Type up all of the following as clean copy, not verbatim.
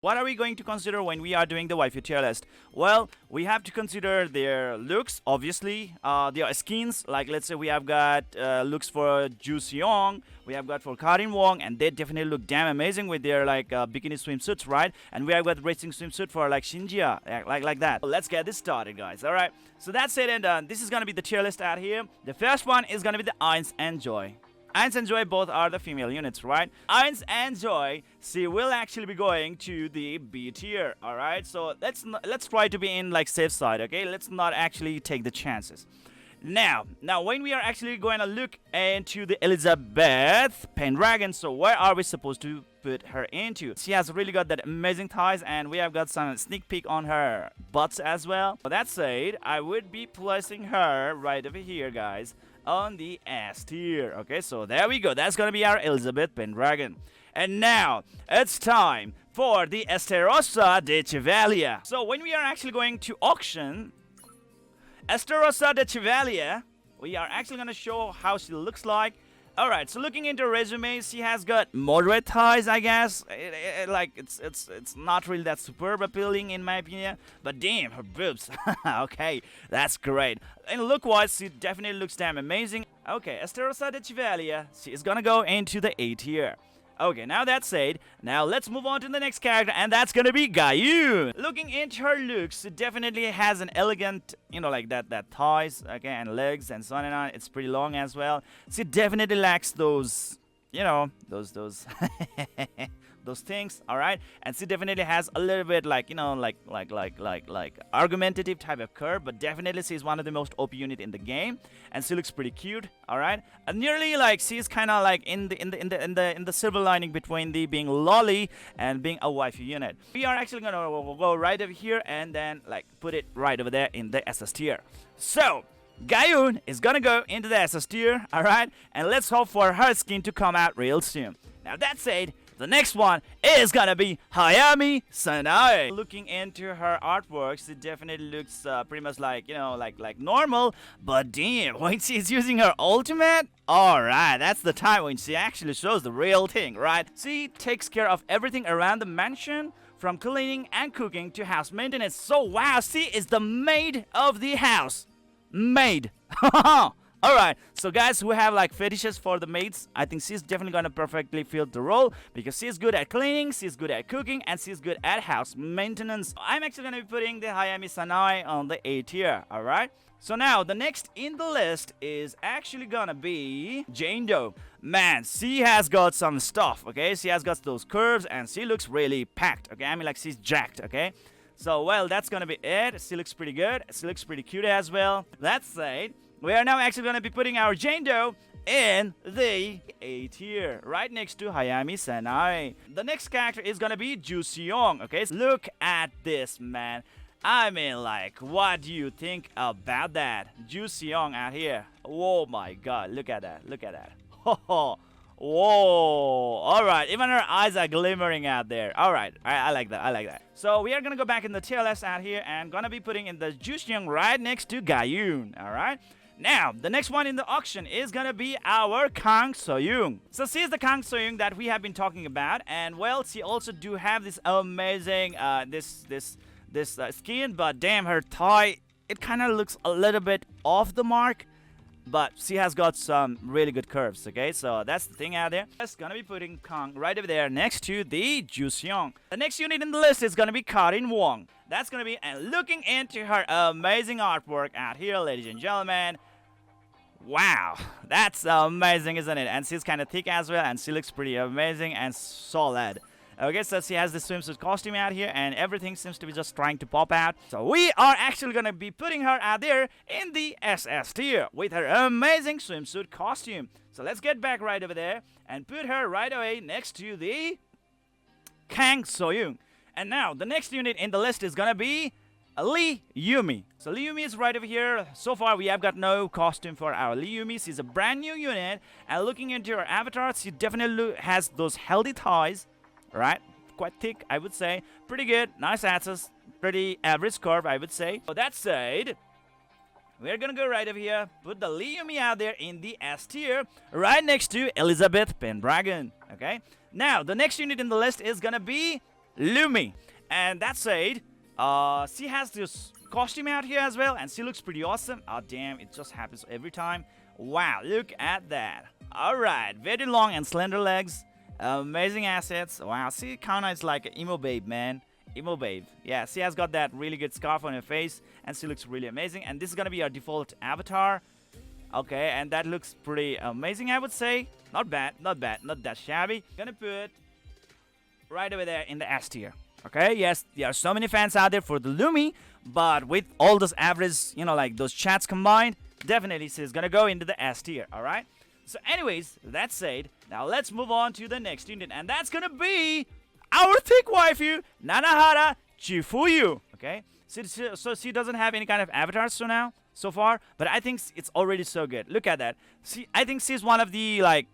What are we going to consider when we are doing the waifu tier list? Well, we have to consider their looks, obviously, their skins. Like, let's say we have got looks for Ju Seong, we have got for Karin Wong, and they definitely look damn amazing with their like bikini swimsuits, right? And we have got racing swimsuit for like Shingia, like that. Let's get this started, guys. All right. So that's it, and this is gonna be the tier list out here. The first one is gonna be the Eins and Joy. Eins and Joy both are the female units, right? Eins and Joy, she will actually be going to the B tier, alright? So let's try to be in like safe side, okay? Let's not actually take the chances. Now when we are actually going to look into the Elizabeth Pendragon, so where are we supposed to put her into? She has really got that amazing thighs, and we have got some sneak peek on her butts as well. That said, I would be placing her right over here, guys, on the S tier. Okay, so there we go. That's gonna be our Elizabeth Pendragon. And now it's time for the Esterosa de Chevalier. So when we are actually going to auction Esterosa de Chevalier, we are actually gonna show how she looks like. Alright, so looking into her resume, she has got moderate thighs, I guess. It's not really that superb appealing in my opinion, but damn, her boobs. Okay, that's great. And look-wise, she definitely looks damn amazing. Okay, Esterosa de Chevalier, she is gonna go into the A tier. Okay, now that said, now let's move on to the next character, and that's gonna be Gaiu. Looking into her looks, it definitely has an elegant, you know, like that thighs, okay, and legs and so on and on. It's pretty long as well. She definitely lacks those, you know, those those things, all right. And she definitely has a little bit like, you know, like argumentative type of curve, but definitely she's one of the most OP unit in the game, and she looks pretty cute, all right. And nearly like she's kind of like in the silver lining between the being lolly and being a waifu unit. We are actually gonna go right over here and then like put it right over there in the SS tier. So Gaiu is gonna go into the SS tier, all right, and let's hope for her skin to come out real soon. Now that said, the next one is gonna be Hayami Sinai. Looking into her artworks, it definitely looks pretty much like, you know, like normal. But damn, when she's using her ultimate, alright, that's the time when she actually shows the real thing, right? She takes care of everything around the mansion, from cleaning and cooking to house maintenance. So wow, she is the maid of the house. Maid. Alright, so guys who have like fetishes for the maids, I think she's definitely gonna perfectly fill the role, because she's good at cleaning, she's good at cooking, and she's good at house maintenance. I'm actually gonna be putting the Hayami Sinai on the A tier, alright? So now the next in the list is actually gonna be Jane Doe. Man, she has got some stuff, okay? She has got those curves and she looks really packed, okay? I mean, like, she's jacked, okay? So, well, that's gonna be it. She looks pretty good. She looks pretty cute as well. That said, we are now actually gonna be putting our Jane Doe in the A tier, right next to Hayami Sinai. The next character is gonna be Ju Seong, okay? Look at this, man. I mean, like, what do you think about that? Ju Seong out here. Oh my god, look at that, look at that. Whoa, alright, even her eyes are glimmering out there. Alright, I like that, I like that. So we are gonna go back in the tier list out here and gonna be putting in the Ju Seong right next to Gaiu, alright? Now, the next one in the auction is gonna be our Kang Soyoung. So she's the Kang Soyoung that we have been talking about, and well, she also do have this amazing this skin, but damn, her thigh, it kind of looks a little bit off the mark, but she has got some really good curves, okay? So that's the thing out there. Just gonna be putting Kang right over there next to the Ju Seong. The next unit in the list is gonna be Karin Wong. That's gonna be, and looking into her amazing artwork out here, ladies and gentlemen. Wow, that's amazing, isn't it? And she's kind of thick as well, and she looks pretty amazing and solid. Okay, so she has the swimsuit costume out here, and everything seems to be just trying to pop out. So we are actually gonna be putting her out there in the SS tier with her amazing swimsuit costume. So let's get back right over there and put her right away next to the Kang Soyoung. And now the next unit in the list is gonna be Yumi. So Yumi is right over here. So far we have got no costume for our Yumi. She's a brand new unit, and looking into her avatar, she definitely has those healthy thighs, right? Quite thick, I would say. Pretty good, nice asses, pretty average curve, I would say. So that said, we're gonna go right over here, put the Yumi out there in the S tier, right next to Elizabeth Pendragon. Okay. Now the next unit in the list is gonna be Lumi. And that said, she has this costume out here as well, and she looks pretty awesome. Oh damn, it just happens every time. Wow, look at that. Alright, very long and slender legs. Amazing assets. Wow, see, Kauna is like an emo babe, man. Emo babe. Yeah, she has got that really good scarf on her face, and she looks really amazing. And this is gonna be our default avatar. Okay, and that looks pretty amazing, I would say. Not bad, not bad, not that shabby. Gonna put right over there in the S tier. Okay, yes, there are so many fans out there for the Lumi, but with all those average, you know, like those chats combined, definitely she's gonna go into the S tier, alright? So anyways, that said, now let's move on to the next unit, and that's gonna be our thick waifu, Nanahara Jifuyu. Okay, so she doesn't have any kind of avatars so far, but I think it's already so good. Look at that. I think she's one of the like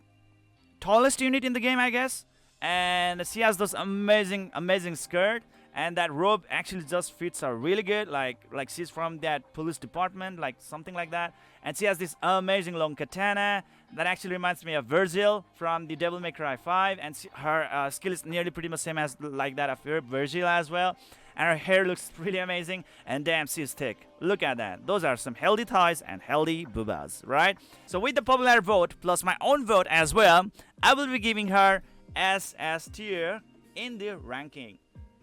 tallest unit in the game, I guess. And she has this amazing skirt, and that robe actually just fits her really good, like she's from that police department, like something like that. And she has this amazing long katana that actually reminds me of Virgil from the Devil May Cry 5, and her skill is nearly pretty much same as like that of Virgil as well. And her hair looks really amazing, and damn, she's thick. Look at that. Those are some healthy thighs and healthy boobas, right? So with the popular vote plus my own vote as well, I will be giving her SS tier in the ranking,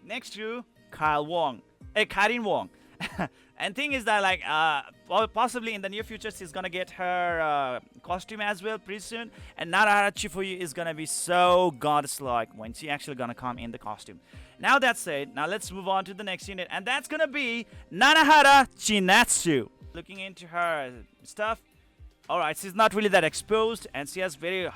next to Karin Wong. And thing is that like possibly in the near future she's gonna get her costume as well pretty soon, and Nanahara Jifuyu is gonna be so goddess-like when she actually gonna come in the costume. Now that said, now let's move on to the next unit, and that's gonna be Nanahara Chinatsu. Looking into her stuff, alright, she's not really that exposed, and she has very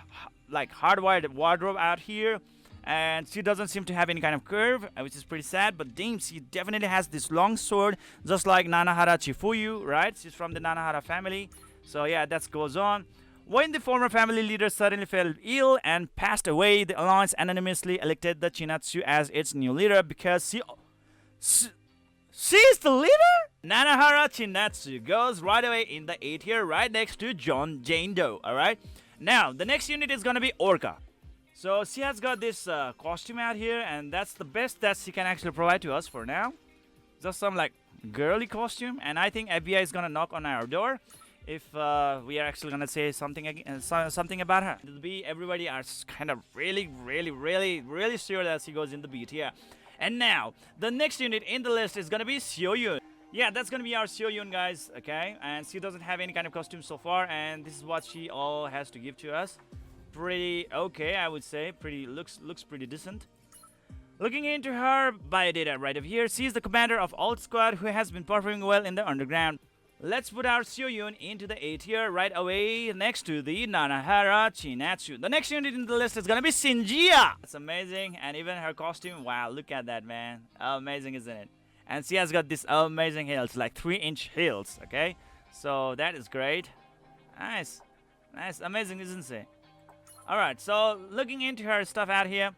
like hardwired wardrobe out here, and she doesn't seem to have any kind of curve, which is pretty sad. But damn, she definitely has this long sword, just like Nanahara Jifuyu, right? She's from the Nanahara family, so yeah, that goes on. When the former family leader suddenly fell ill and passed away, the alliance anonymously elected the Chinatsu as its new leader because she's the leader. Nanahara Chinatsu goes right away in the A tier, right next to Jane Doe. All right. Now, the next unit is going to be Orca. So, she has got this costume out here, and that's the best that she can actually provide to us for now. Just some, like, girly costume, and I think FBI is going to knock on our door if we are actually going to say something something about her. Everybody are kind of really sure that she goes in the B tier. And now, the next unit in the list is going to be Xiaolin. Yeah, that's gonna be our Xiaolin, guys, okay? And she doesn't have any kind of costume so far, and this is what she all has to give to us. Pretty okay, I would say. Looks pretty decent. Looking into her biodata right over here, she is the commander of Alt Squad who has been performing well in the underground. Let's put our Xiaolin into the A tier right away next to the Nanahara Chinatsu. The next unit in the list is gonna be Shingia. That's amazing, and even her costume, wow, look at that, man. Amazing, isn't it? And she has got this amazing heels, like 3-inch heels, okay? So that is great. Nice. Amazing, isn't it? Alright, so looking into her stuff out here.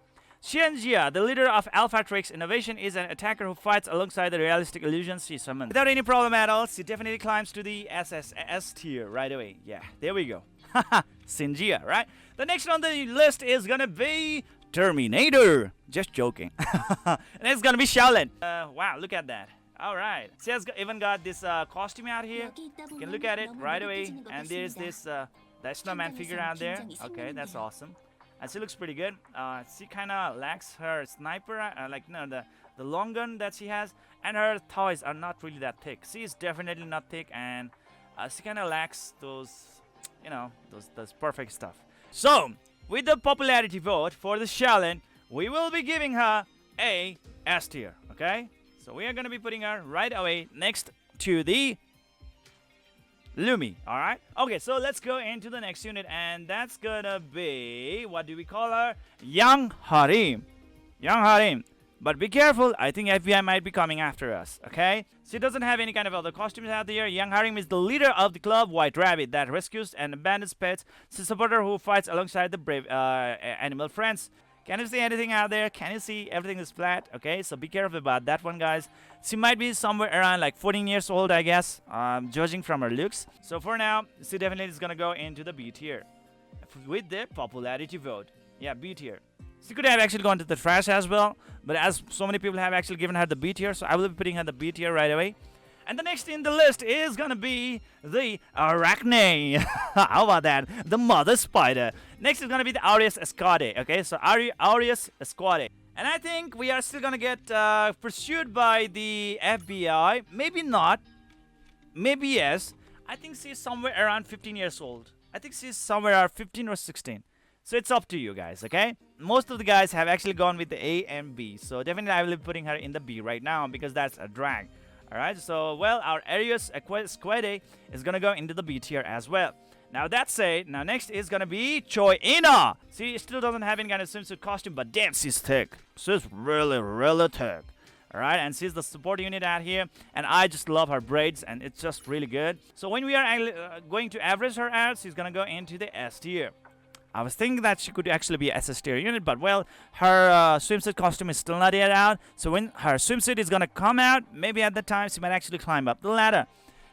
Shingia, the leader of Alphatrix Innovation, is an attacker who fights alongside the realistic illusions she summons. Without any problem at all, she definitely climbs to the SSS tier right away. Yeah, there we go. Haha, Shingia, right? The next on the list is gonna be Terminator. Just joking. And it's gonna be Xiaolin. Wow, look at that. Alright. She has even got this costume out here. You can look at it right away. And there's this the snowman figure out there. Okay, that's awesome. And she looks pretty good. She kind of lacks her sniper, the long gun that she has. And her thighs are not really that thick. She is definitely not thick, and she kind of lacks those, you know, those perfect stuff. So, with the popularity vote for the Xiaolin, we will be giving her a S tier, okay? So we are going to be putting her right away next to the Lumi, alright? Okay, so let's go into the next unit, and that's gonna be, what do we call her? Young Harim. But be careful, I think FBI might be coming after us, okay? She doesn't have any kind of other costumes out there. Young Harim is the leader of the club White Rabbit that rescues and abandons pets. She's a supporter who fights alongside the brave animal friends. Can you see anything out there? Can you see everything is flat? Okay, so be careful about that one, guys. She might be somewhere around like 14 years old, I guess, judging from her looks. So for now, she definitely is gonna go into the B tier with the popularity vote. Yeah, B tier. She could have actually gone to the trash as well, but as so many people have actually given her the B tier, so I will be putting her the B tier right away. And the next in the list is gonna be the Arachne. How about that? The mother spider. Next is gonna be the Arias Escari. Okay, so Arias Escari. And I think we are still gonna get pursued by the FBI. Maybe not. Maybe yes. I think she's somewhere around 15 years old. I think she's somewhere around 15 or 16. So it's up to you guys, okay? Most of the guys have actually gone with the A and B. So definitely I will be putting her in the B right now because that's a drag. Alright, so well, our Arias Escari is gonna go into the B tier as well. Now that said, now next is gonna be Choyina. See, still doesn't have any kind of swimsuit costume, but damn, she's thick. She's really, really thick. Alright, and she's the support unit out here, and I just love her braids, and it's just really good. So when we are going to average her out, she's gonna go into the S tier. I was thinking that she could actually be a SS tier unit, but well, her swimsuit costume is still not yet out. So when her swimsuit is gonna come out, maybe at the time she might actually climb up the ladder.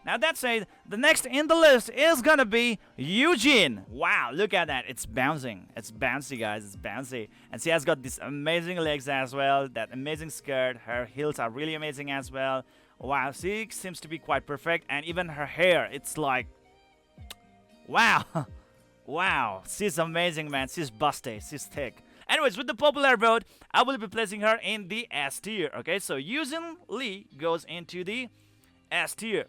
Now that said, the next in the list is gonna be Eugene. Wow, look at that. It's bouncing. It's bouncy, guys. It's bouncy. And she has got these amazing legs as well. That amazing skirt. Her heels are really amazing as well. Wow, she seems to be quite perfect. And even her hair, it's like... wow. Wow, she's amazing, man. She's busty. She's thick. Anyways, with the popular vote, I will be placing her in the S tier. Okay, so Eugene Lee goes into the S tier.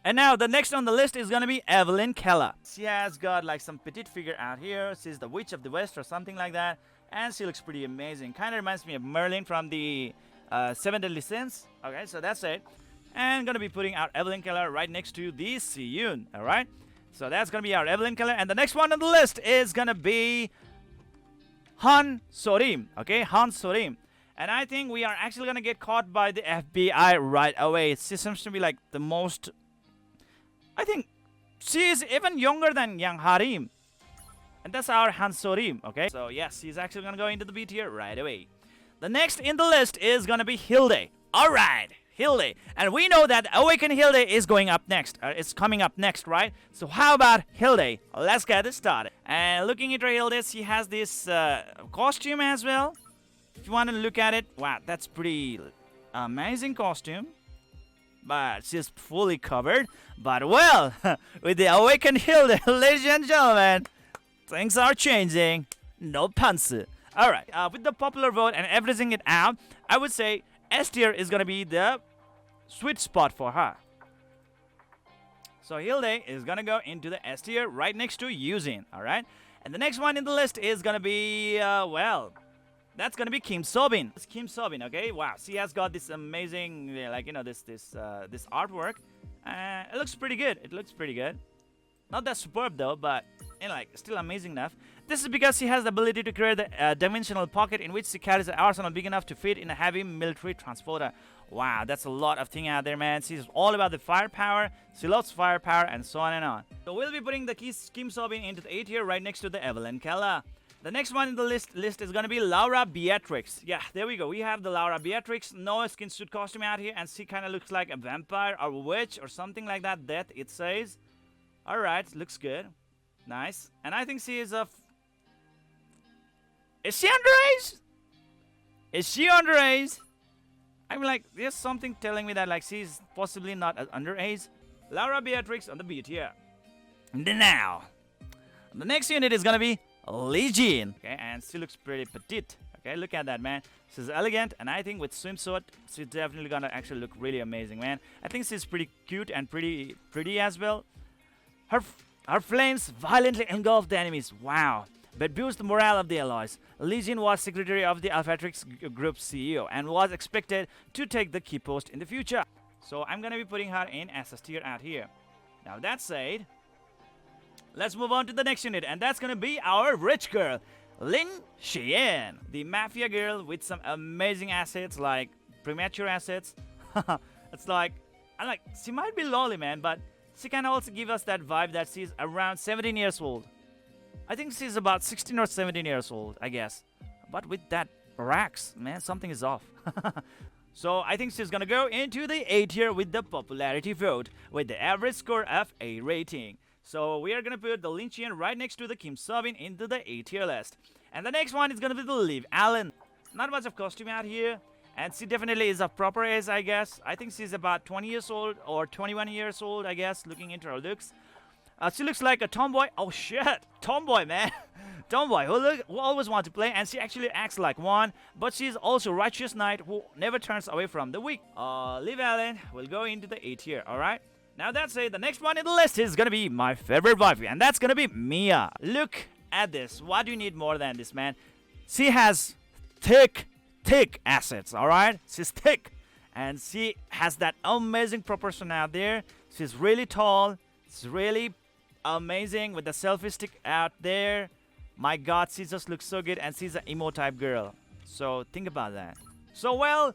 And now the next on the list is gonna be Evelyn Keller. She has got like some petite figure out here. She's the Witch of the West or something like that, and she looks pretty amazing. Kind of reminds me of Merlin from the Seven Deadly Sins. Okay, so that's it. And gonna be putting our Evelyn Keller right next to the Siyun. All right. So that's gonna be our Evelyn Keller, and the next one on the list is gonna be Han Sorim. Okay, Han Sorim. And I think we are actually gonna get caught by the FBI right away. She seems to be like the most... I think she is even younger than young Harim. And that's our Han Sorim, okay? So yes, she's actually gonna go into the B tier right away. The next in the list is gonna be Hilde. Alright, Hilde. And we know that Awaken Hilde is going up next. It's coming up next, right? So how about Hilde? Let's get it started. And looking at Hilde, she has this costume as well. If you want to look at it, wow, that's pretty amazing costume. But she's fully covered. But well, with the Awakened Hilde, ladies and gentlemen, things are changing. No pants. Alright, with the popular vote and averaging it out, I would say S tier is gonna be the sweet spot for her. So Hilde is gonna go into the S tier right next to Eugene. Alright, and the next one in the list is gonna be, well, that's gonna be Kim Sobin. It's Kim Sobin, okay? Wow, she has got this amazing, like, you know, this artwork. It looks pretty good. It looks pretty good. Not that superb though, but you know, like, still amazing enough. This is because she has the ability to create a dimensional pocket in which she carries an arsenal big enough to fit in a heavy military transporter. Wow, that's a lot of thing out there, man. She's all about the firepower. She loves firepower and so on and on. So we'll be putting the Kim Sobin into the A tier right next to the Evelyn Keller. The next one in the list is going to be Laura Beatrix. Yeah, there we go. We have the Laura Beatrix. No skin suit costume out here. And she kind of looks like a vampire or a witch or something like that. Death, it says. Alright, looks good. Nice. And I think she is a... Is she underage? Is she underage? I'm like, there's something telling me that like she's possibly not underage. Laura Beatrix on the B tier. Now, the next unit is going to be Legion. Okay, and she looks pretty petite. Okay, look at that, man. She's elegant, and I think with swimsuit, she's definitely gonna actually look really amazing, man. I think she's pretty cute and pretty as well. Her flames violently engulf the enemies. Wow. But boost the morale of the allies. Legion was secretary of the Alphatrix Group's CEO and was expected to take the key post in the future. So I'm gonna be putting her in SS tier out here. Now that said, let's move on to the next unit, and that's gonna be our rich girl, Shien, the mafia girl with some amazing assets, like premature assets. It's like, she might be lolly, man, but she can also give us that vibe that she's around 17 years old. I think she's about 16 or 17 years old, I guess. But with that racks, man, something is off. So I think she's gonna go into the A tier with the popularity vote, with the average score of A rating. So we are gonna put the Shien right next to the Kim Sobin into the A tier list. And the next one is gonna be the Liv Allen. Not much of costume out here. And she definitely is of proper age, I guess. I think she's about 20 years old or 21 years old, I guess, looking into her looks. She looks like a tomboy. Oh shit, tomboy, man. Tomboy who always wants to play, and she actually acts like one. But she's also righteous knight who never turns away from the weak. Liv Allen will go into the 8th tier, alright? Now that's it. The next one in the list is gonna be my favorite waifu, and that's gonna be Mia. Look at this. What do you need more than this, man? She has thick assets, alright? She's thick. And she has that amazing proportion out there. She's really tall. She's really amazing with the selfie stick out there. My god, she just looks so good, and she's an emo type girl. So think about that. So well,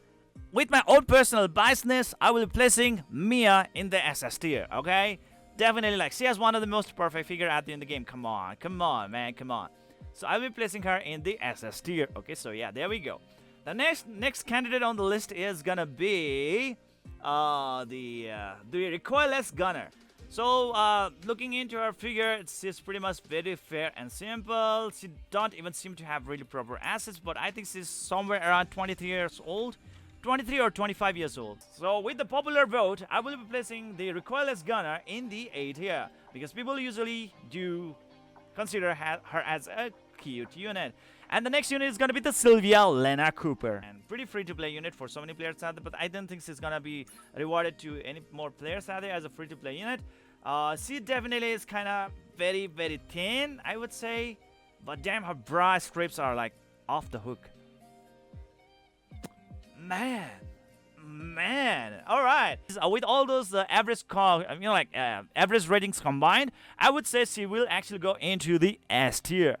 with my own personal biasness, I will be placing Mia in the SS tier, okay? Definitely, like, she has one of the most perfect figure out there in the game. Come on, man, come on. So I will be placing her in the SS tier. Okay, so yeah, there we go. The next candidate on the list is gonna be the recoilless gunner. So looking into her figure, she's pretty much very fair and simple. She don't even seem to have really proper assets, but I think she's somewhere around 23 years old. 23 or 25 years old. So with the popular vote, I will be placing the recoilless gunner in the 8th tier, because people usually do consider her as a cute unit. And the next unit is gonna be the Sylvia Lena Cooper, and pretty free to play unit for so many players out there, but I don't think she's gonna be rewarded to any more players out there as a free to play unit. She definitely is kind of very thin, I would say, but damn, her bra strips are like off the hook. Man, all right. With all those average average ratings combined, I would say she will actually go into the S tier.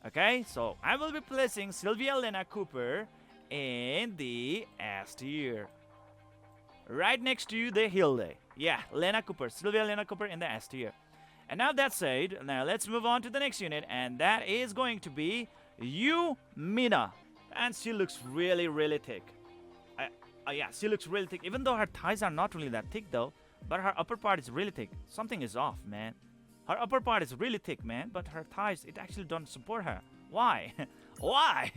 Okay, so I will be placing Sylvia Lena Cooper in the S tier, right next to the Hilde. Yeah, Sylvia Lena Cooper in the S tier. And now that said, now let's move on to the next unit, and that is going to be Yumina, and she looks really thick. Yeah, she looks really thick, even though her thighs are not really that thick though, but her upper part is really thick. Something is off, man. Her upper part is really thick, man, but her thighs, it actually don't support her. Why? Why?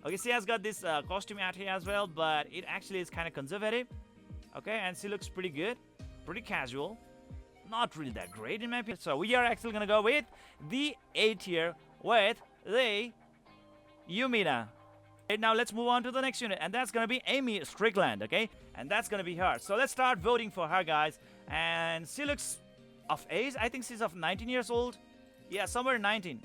Okay, she has got this costume out here as well, but it actually is kind of conservative. Okay, and she looks pretty good, pretty casual, not really that great in my opinion. So we are actually gonna go with the 8th tier with the Yumina. Now let's move on to the next unit, and that's gonna be Amy Strickland, okay? And that's gonna be her. So let's start voting for her, guys. And she looks of age. I think she's of 19 years old. Yeah, somewhere 19.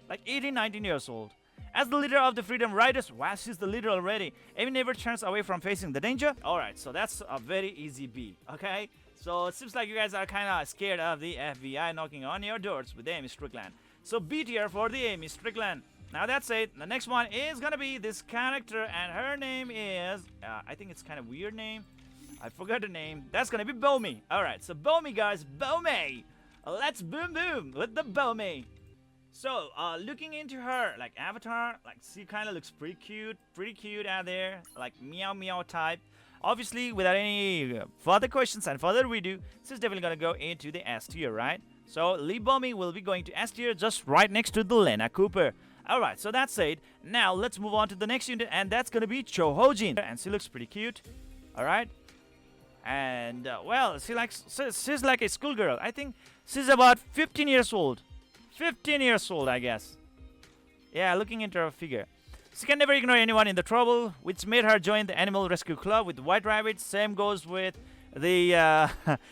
Like 18, 19 years old. As the leader of the Freedom Riders, wow, she's the leader already. Amy never turns away from facing the danger. Alright, so that's a very easy B, okay? So it seems like you guys are kind of scared of the FBI knocking on your doors with Amy Strickland. So B tier for the Amy Strickland. Now that's it. The next one is gonna be this character, and her name is I think it's kind of weird name. I forgot the name. That's gonna be Bomi. Alright, so Bomi, guys, Bomi. Let's boom with the Bomi. So looking into her like avatar, like she kind of looks pretty cute out there, like meow type. Obviously, without any further questions and further ado, she's definitely gonna go into the S tier, right? So Lee Bomi will be going to S tier, just right next to the Lena Cooper. Alright, so that's it. Now let's move on to the next unit, and that's gonna be Chohojin. And she looks pretty cute. Alright. And well, she's like a schoolgirl. I think she's about 15 years old. 15 years old, I guess. Yeah, looking into her figure. She can never ignore anyone in the trouble, which made her join the Animal Rescue Club with White Rabbit. Same goes with the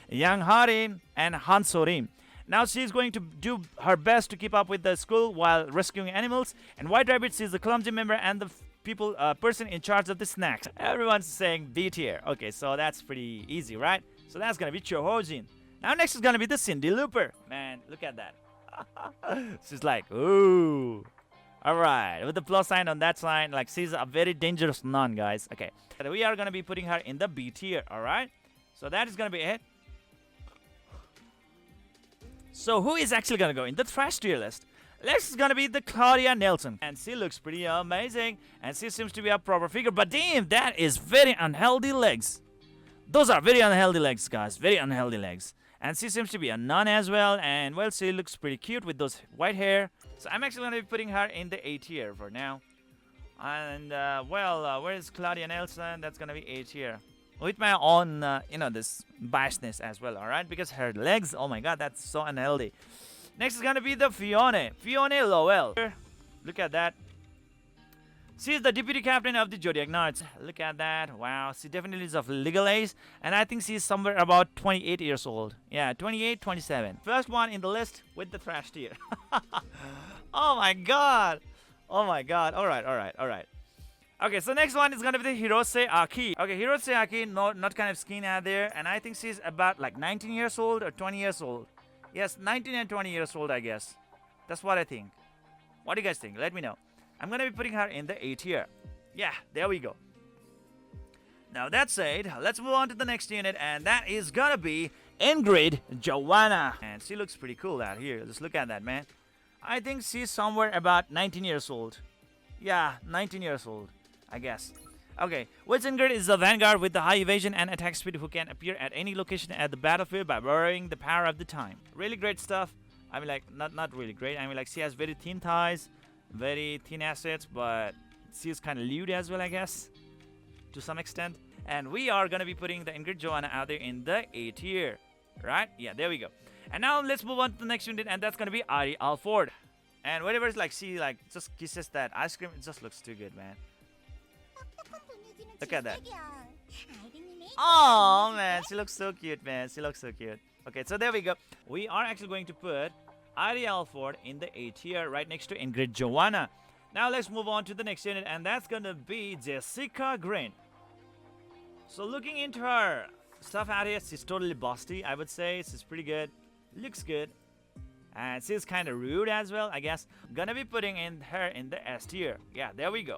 young Harim and Han Sorim. Now she's going to do her best to keep up with the school while rescuing animals. And White Rabbit is the clumsy member and the person in charge of the snacks. Everyone's saying B tier. Okay, so that's pretty easy, right? So that's gonna be Chohojin. Now next is gonna be the Cindy Looper. Man, look at that. She's like, ooh. Alright, with the plus sign on that sign, like she's a very dangerous nun, guys. Okay, we are gonna be putting her in the B tier, alright? So that is gonna be it. So who is actually gonna go in the trash tier list? Next is gonna be the Claudia Nelson. And she looks pretty amazing. And she seems to be a proper figure. But damn, that is very unhealthy legs. Those are very unhealthy legs, guys. Very unhealthy legs. And she seems to be a nun as well. And well, she looks pretty cute with those white hair. So I'm actually going to be putting her in the A tier for now. And, where is Claudia Nelson? That's going to be A tier. With my own, this biasness as well, alright? Because her legs, oh my god, that's so unhealthy. Next is going to be the Fiona Lowell. Look at that. She is the deputy captain of the Zodiac Knights. Look at that. Wow, she definitely is of legal age. And I think she's somewhere about 28 years old. Yeah, 28, 27. First one in the list with the trash tier. Oh my god. Oh my god. Alright. Okay, so next one is gonna be the Hirose Aki. Okay, Hirose Aki, not kind of skin out there. And I think she's about like 19 years old or 20 years old. Yes, 19 and 20 years old, I guess. That's what I think. What do you guys think? Let me know. I'm going to be putting her in the A tier. Yeah, there we go. Now that said, let's move on to the next unit, and that is going to be Ingrid Joanna. And she looks pretty cool out here. Just look at that, man. I think she's somewhere about 19 years old. Yeah, 19 years old, I guess. Okay, which Ingrid is the vanguard with the high evasion and attack speed who can appear at any location at the battlefield by borrowing the power of the time. Really great stuff. I mean, like, not really great. I mean, like, she has very thin thighs, very thin assets, but she's kind of lewd as well, I guess, to some extent. And we are going to be putting the Ingrid Joanna out there in the A tier, right? Yeah, there we go. And now let's move on to the next unit, and that's going to be Ari Alford. And whatever it's like, she, like, just kisses that ice cream. It just looks too good, man. Look at that. Oh, man, she looks so cute, man. She looks so cute. Okay, so there we go. We are actually going to put Ari Alford in the A tier right next to Ingrid Joanna. Now let's move on to the next unit, and that's gonna be Jessica Green. So looking into her stuff out here, she's totally busty, I would say. She's pretty good. Looks good. And she's kind of rude as well, I guess. Gonna be putting her in the S tier. Yeah, there we go.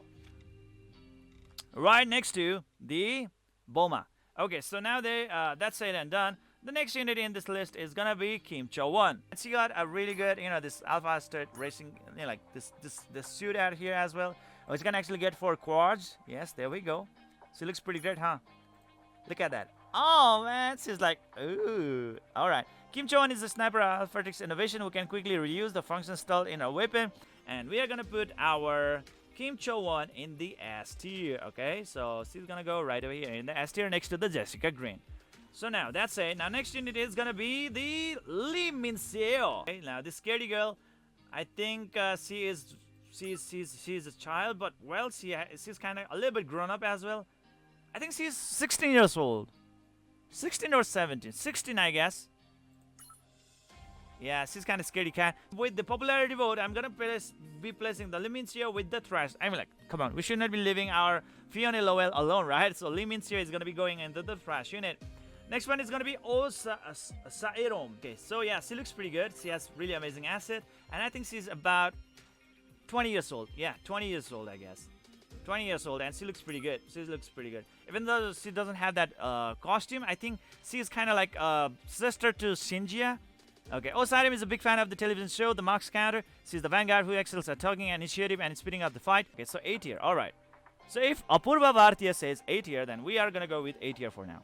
Right next to the Boma. Okay, so now that's said and done. The next unit in this list is gonna be Kim Cho-won. She got a really good, this Alpha State Racing, like this suit out here as well. Oh, it's gonna actually get 4 quads. Yes, there we go. She looks pretty great, huh? Look at that. Oh man, she's like, ooh. All right. Kim Cho-won is a sniper Alphatrix innovation who can quickly reuse the function stalled in a weapon, and we are gonna put our Kim Cho-won in the S tier. Okay, so she's gonna go right over here in the S tier next to the Jessica Green. So now, that's it. Now, next unit is gonna be the Lee Min-seo. Okay, now, this scaredy girl, I think she's a child, but, well, she's kind of a little bit grown up as well. I think she's 16 years old. 16 or 17. 16, I guess. Yeah, she's kind of scaredy cat. With the popularity vote, I'm gonna be placing the Lee Min-seo with the trash. I mean, like, come on, we should not be leaving our Fiona Lowell alone, right? So Lee Min-seo is gonna be going into the trash unit. Next one is going to be Saerom. Okay, so yeah, she looks pretty good. She has really amazing asset. And I think she's about 20 years old. Yeah, 20 years old, I guess. 20 years old, and she looks pretty good. She looks pretty good. Even though she doesn't have that costume, I think she's kind of like a sister to Shingia. Okay, Saerom is a big fan of the television show, The Marks Counter. She's the vanguard who excels at talking initiative and speeding up the fight. Okay, so A tier. Alright. So if Apurva Bhartiya says A tier, then we are going to go with A tier for now.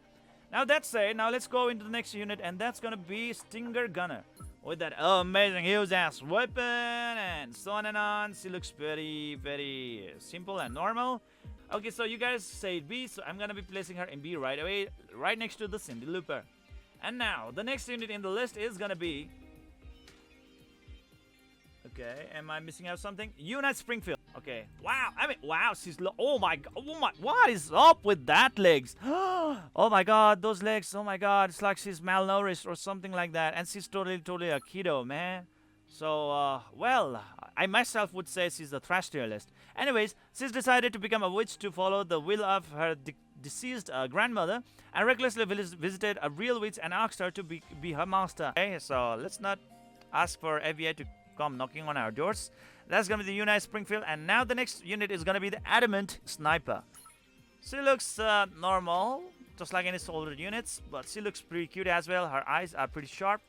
Now that's said, now let's go into the next unit, and that's gonna be Stinger Gunner. With that amazing huge ass weapon and so on and on. She looks very, very simple and normal. Okay, so you guys said B, so I'm gonna be placing her in B right away, right next to the Cindy Looper. And now, the next unit in the list is gonna be... Okay, am I missing out something? Unite Springfield. Okay, wow, I mean, wow, she's... oh my, what is up with that legs? Oh my god, those legs, oh my god, it's like she's malnourished or something like that. And she's totally a kiddo, man. So, well, I myself would say she's the trash tier list. Anyways, she's decided to become a witch to follow the will of her deceased grandmother, and recklessly visited a real witch and asked her to be her master. Okay, so let's not ask for FBA to come knocking on our doors. That's gonna be the Unite Springfield, and now the next unit is gonna be the Adamant Sniper. She looks normal, just like any soldier units, but she looks pretty cute as well. Her eyes are pretty sharp.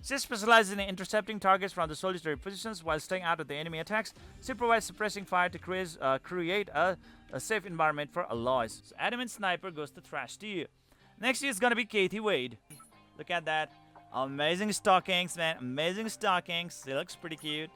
She specializes in intercepting targets from the solitary positions while staying out of the enemy attacks. She provides suppressing fire to create a safe environment for alloys. So Adamant Sniper goes to trash tier. Next is gonna be Katie Wade. Look at that. Amazing stockings, man. Amazing stockings. She looks pretty cute.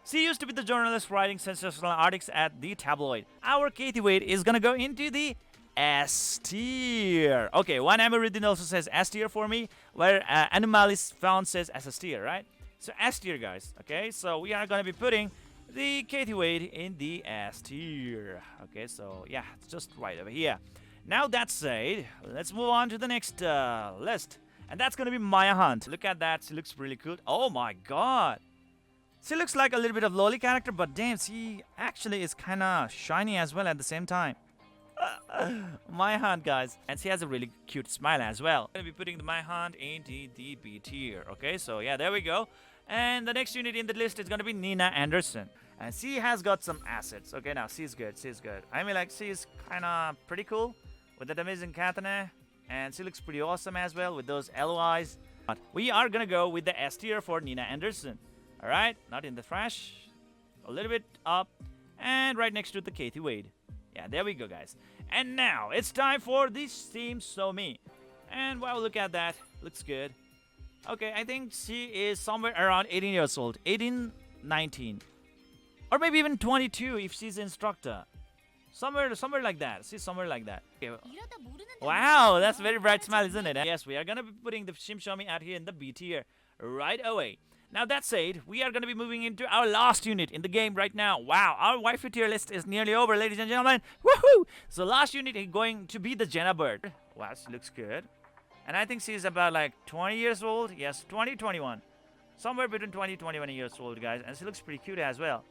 She used to be the journalist writing sensational articles at the tabloid. Our Katie Wade is gonna go into the S tier. Okay, one Amaridin also says S tier for me, where Animalis found says SS tier, right? So S tier, guys. Okay, so we are gonna be putting the Katie Wade in the S tier. Okay, so yeah, it's just right over here. Now that said, let's move on to the next list, and that's gonna be Maya Hunt. Look at that, she looks really good. Oh my god, she looks like a little bit of loli character, but damn, she actually is kind of shiny as well at the same time. My Hunt, guys, and she has a really cute smile as well. I'm gonna be putting the My Hunt into the B tier. Okay, so yeah, there we go. And the next unit in the list is gonna be Nina Anderson, and she has got some assets. Okay, now she's good. She's good. I mean, like, she's kind of pretty cool with that amazing katana, and she looks pretty awesome as well with those LOIs. But we are gonna go with the S tier for Nina Anderson. All right, not in the trash, a little bit up, and right next to the Katie Wade. Yeah, there we go, guys. And now it's time for this Team Somi. And wow, look at that. Looks good. Okay, I think she is somewhere around 18 years old. 18, 19. Or maybe even 22 if she's an instructor. Somewhere like that. She's somewhere like that. Okay. Wow, that's a very bright smile, isn't it? Yes, we are going to be putting the Shimshomi out here in the B tier right away. Now that said, we are going to be moving into our last unit in the game right now. Wow, our waifu tier list is nearly over, ladies and gentlemen. Woohoo! So last unit is going to be the Jenna Bird. Wow, she looks good. And I think she's about like 20 years old. Yes, 20, 21. Somewhere between 20 21 years old, guys. And she looks pretty cute as well.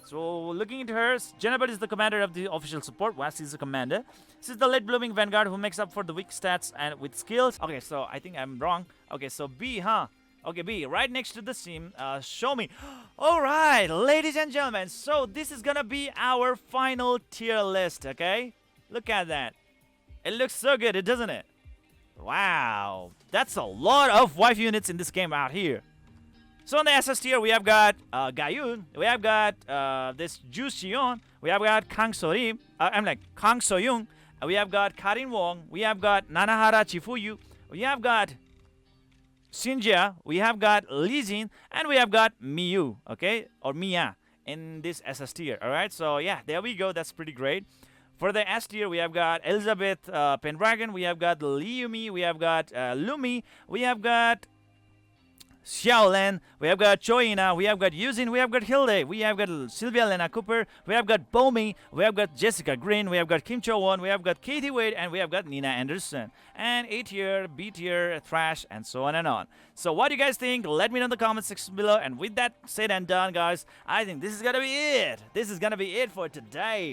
So looking into her, Jenna Bird is the commander of the official support. Wow, she's the commander. She's the late blooming vanguard who makes up for the weak stats and with skills. Okay, so I think I'm wrong. Okay, so B, huh? Okay, B, right next to the team, show me. Alright, ladies and gentlemen, so this is gonna be our final tier list, okay? Look at that. It looks so good, doesn't it? Wow, that's a lot of wife units in this game out here. So on the SS tier, we have got Gaiu, we have got this Ju Xion, we have got Kang Sorim, Kang Soyoung, we have got Karin Wong, we have got Nanahara Jifuyu, we have got Shingia, we have got Lijin, and we have got Miyu, okay, or Mia in this SS tier. All right, so yeah, there we go. That's pretty great. For the S tier, we have got Elizabeth Pendragon, we have got Yumi, we have got Lumi, we have got Xiaolin, we have got Choyina, we have got Eugene, we have got Hilde, we have got Sylvia Lena Cooper, we have got Bomi, we have got Jessica Green, we have got Kim Cho-won, we have got Katie Wade, and we have got Nina Anderson. And A tier, B tier, Thrash, and so on and on. So what do you guys think? Let me know in the comment section below. And with that said and done, guys, I think this is gonna be it. This is gonna be it for today.